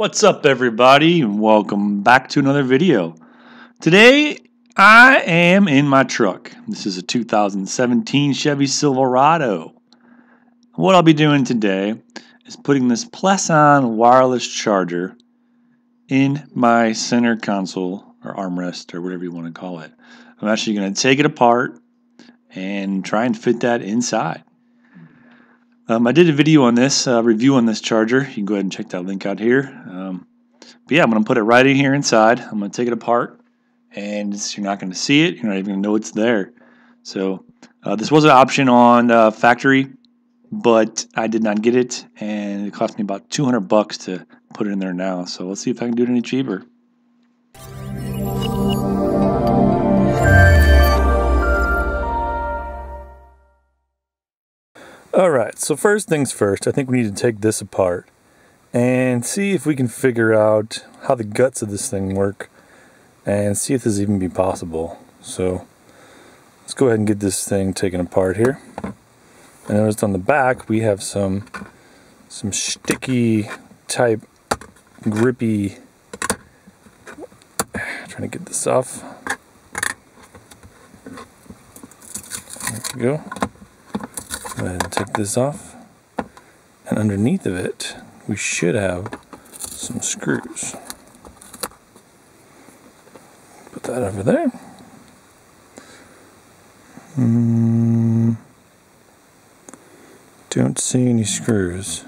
What's up, everybody, and welcome back to another video. Today I am in my truck. This is a 2017 Chevy Silverado. What I'll be doing today is putting this Pless-on wireless charger in my center console or armrest or whatever you want to call it. I'm actually going to take it apart and try and fit that inside. I did a video on this, review on this charger. You can go ahead and check that link out here. But yeah, I'm going to put it right in here inside. I'm going to take it apart, and you're not going to see it. You're not even going to know it's there. So this was an option on factory, but I did not get it, and it cost me about $200 to put it in there now. So let's see if I can do it any cheaper. Alright, so first things first, I think we need to take this apart and see if we can figure out how the guts of this thing work and see if this even be possible. So let's go ahead and get this thing taken apart here. I noticed on the back we have some sticky type grippy, trying to get this off. There we go. Go ahead and take this off, and underneath of it we should have some screws. Put that over there. Don't see any screws.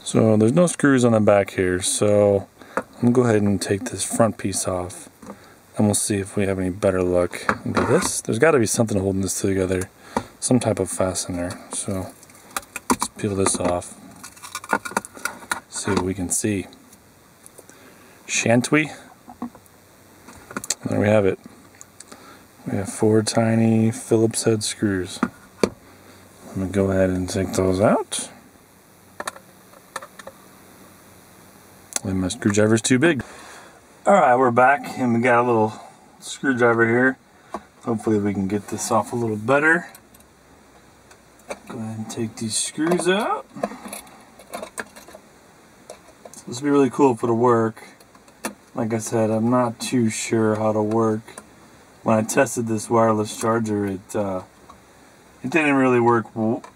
So there's no screws on the back here, so I'm gonna go ahead and take this front piece off, and we'll see if we have any better luck into this. There's got to be something holding this together, some type of fastener. So let's peel this off, see what we can see. Shan't we? There we have it. We have 4 tiny Phillips head screws. I'm going to go ahead and take those out. My screwdriver's too big. Alright, we're back, and we got a little screwdriver here. Hopefully we can get this off a little better. Go ahead and take these screws out. This will be really cool if it'll work. Like I said, I'm not too sure how to work. When I tested this wireless charger, it didn't really work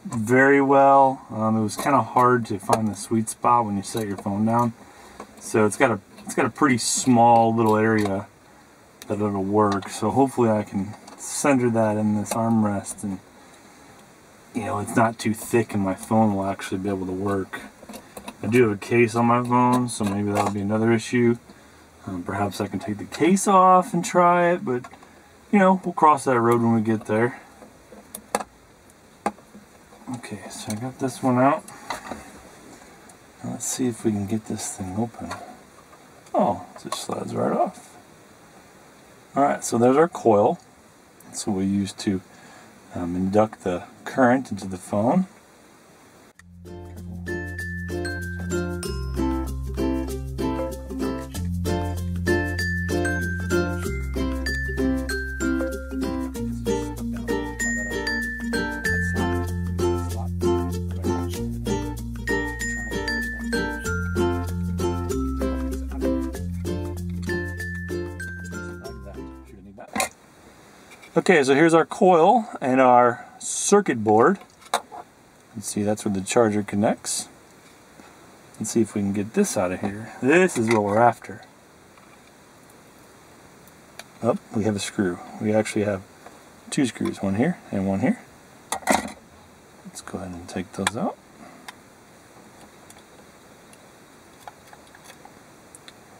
very well. It was kind of hard to find the sweet spot when you set your phone down. So it's got a pretty small little area that it'll work. So hopefully I can center that in this armrest, and it's not too thick, and my phone will actually be able to work. I do have a case on my phone, so maybe that'll be another issue. Perhaps I can take the case off and try it, but we'll cross that road when we get there. Okay, so I got this one out. Now let's see if we can get this thing open. Oh, it just slides right off. Alright, so there's our coil. That's what we use to induct the current into the phone. Okay, so here's our coil and our circuit board. Let's see, that's where the charger connects. Let's see if we can get this out of here. This is what we're after. Oh, we have a screw. We actually have 2 screws, one here and one here. Let's go ahead and take those out.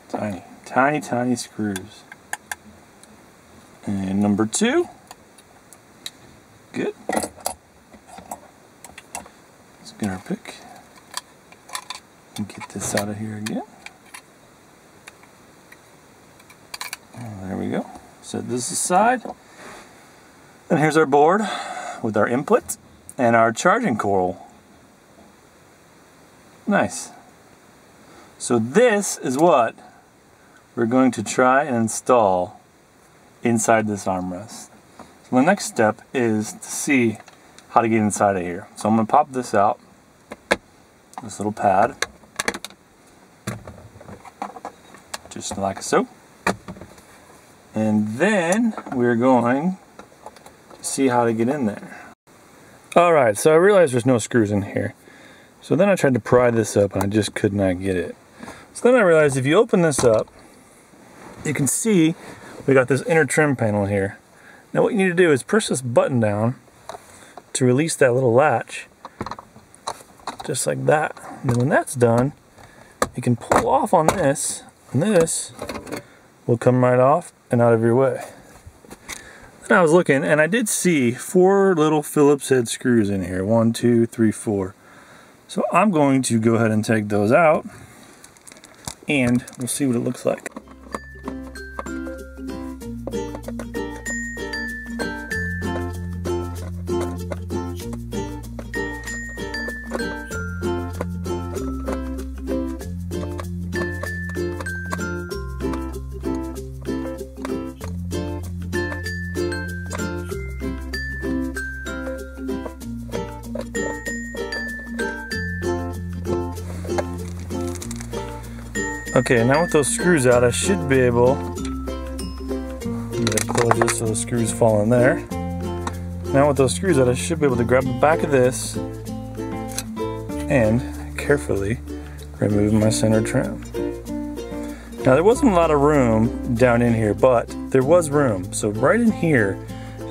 Tiny, tiny, tiny screws. And number 2. Good. Let's get our pick and get this out of here again. And there we go. Set this aside. And here's our board with our input and our charging coil. Nice. So this is what we're going to try and install inside this armrest. So the next step is to see how to get inside of here. So I'm going to pop this out, this little pad, just like so. And then we're going to see how to get in there. Alright, so I realized there's no screws in here. So then I tried to pry this up and I just could not get it. So then I realized if you open this up, you can see we got this inner trim panel here. Now what you need to do is push this button down to release that little latch, just like that. And then when that's done, you can pull off on this, and this will come right off and out of your way. Then I was looking, and I did see 4 little Phillips head screws in here. 1, 2, 3, 4. So I'm going to go ahead and take those out, and we'll see what it looks like. Okay, now with those screws out, I should be able to close this so the screws fall in there. Now with those screws out, I should be able to grab the back of this and carefully remove my center trim. Now there wasn't a lot of room down in here, but there was room. So right in here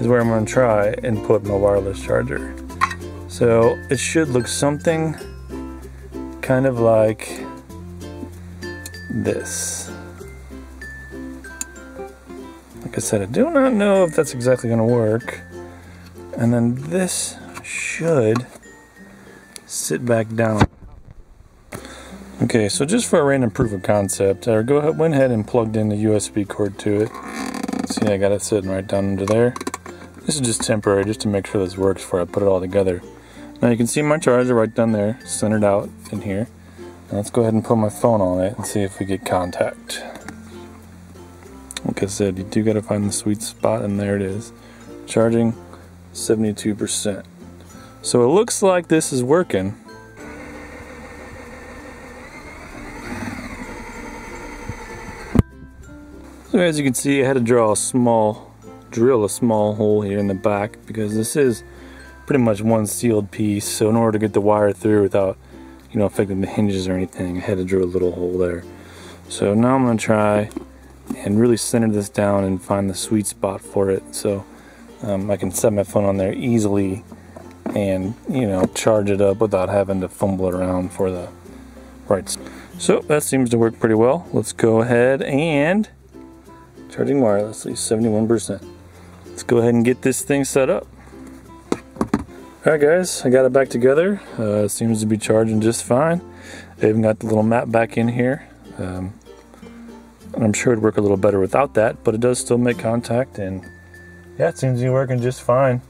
is where I'm going to try and put my wireless charger. So it should look something kind of like this. Like I said, I do not know if that's exactly going to work. And then this should sit back down. Okay, so just for a random proof of concept, I went ahead and plugged in the USB cord to it. See, I got it sitting right down under there. This is just temporary, just to make sure this works before I put it all together. Now you can see my charger right down there, centered out in here. Now let's go ahead and put my phone on it and see if we get contact. Like I said, you do got to find the sweet spot, and there it is. Charging 72%. So it looks like this is working. So as you can see, I had to drill a small hole here in the back because this is pretty much one sealed piece. So in order to get the wire through without, affecting the hinges or anything, I had to drill a little hole there. So now I'm going to try and really center this down and find the sweet spot for it, so I can set my phone on there easily and charge it up without having to fumble it around for the right. So that seems to work pretty well. Let's go ahead and charging wirelessly, 71%. Let's go ahead and get this thing set up. Alright guys, I got it back together. It seems to be charging just fine. I even got the little map back in here. And I'm sure it'd work a little better without that, but it does still make contact, and yeah, it seems to be working just fine.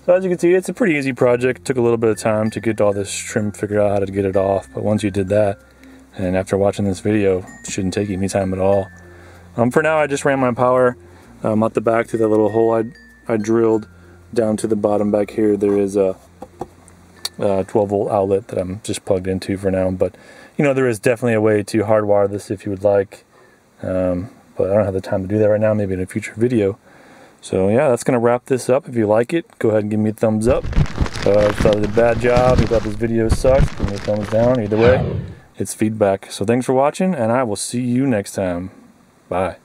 So as you can see, it's a pretty easy project. It took a little bit of time to get all this trim figured out, how to get it off, but once you did that, and after watching this video, it shouldn't take you any time at all. For now, I just ran my power out the back through that little hole I drilled down to the bottom back here. There is a 12-volt outlet that I'm just plugged into for now, but there is definitely a way to hardwire this if you would like, but I don't have the time to do that right now, maybe in a future video. So yeah, that's going to wrap this up. If you like it, go ahead and give me a thumbs up. If you thought I did a bad job, you thought this video sucked, give me a thumbs down. Either way, it's feedback. So thanks for watching, and I will see you next time. Bye.